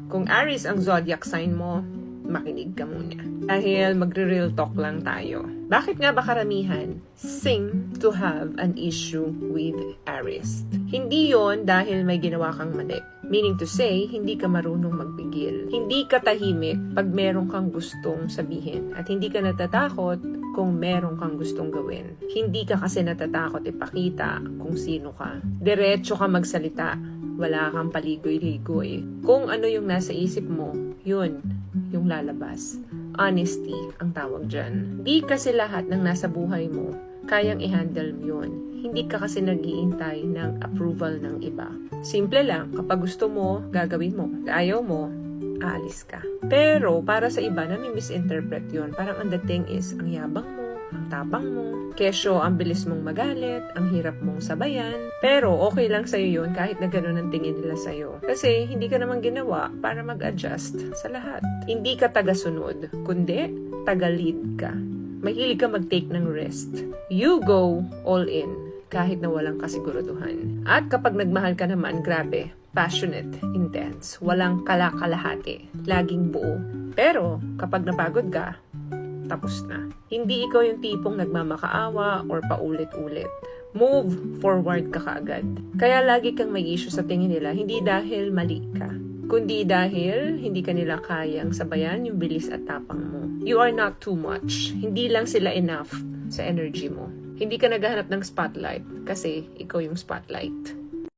Kung Aries ang zodiac sign mo, makinig ka muna. Dahil magre-real talk lang tayo. Bakit nga ba karamihan seem to have an issue with Aries? Hindi yon dahil may ginawa kang mali. Meaning to say, hindi ka marunong magpigil. Hindi ka tahimik pag meron kang gustong sabihin. At hindi ka natatakot kung meron kang gustong gawin. Hindi ka kasi natatakot ipakita kung sino ka. Diretso ka magsalita. Wala kang paligoy-ligoy. Kung ano yung nasa isip mo, yun yung lalabas. Honesty ang tawag dyan. Di kasi lahat ng nasa buhay mo kayang i-handle yun. Hindi ka kasi nag-iintay ng approval ng iba. Simple lang, kapag gusto mo, gagawin mo. Ayaw mo, aalis ka. Pero para sa iba, nami-misinterpret yun. Parang ang dating is, ang yabang mo, ang tapang mo, kesyo ang bilis mong magalit, ang hirap mong sabayan. Pero okay lang sa'yo yun kahit na gano'n ang tingin nila sa'yo. Kasi hindi ka naman ginawa para mag-adjust sa lahat. Hindi ka taga-sunod, kundi taga-lead ka. Mahilig ka mag-take ng rest. You go all in kahit na walang kasiguraduhan. At kapag nagmahal ka naman, grabe, passionate, intense, walang kalakalahati, laging buo. Pero kapag napagod ka, tapos na. Hindi ikaw yung tipong nagmamakaawa or paulit-ulit. Move forward ka kaagad. Kaya lagi kang may issue sa tingin nila, hindi dahil mali ka, kundi dahil hindi ka nila kayang sabayan yung bilis at tapang mo. You are not too much. Hindi lang sila enough sa energy mo. Hindi ka naghahanap ng spotlight kasi ikaw yung spotlight.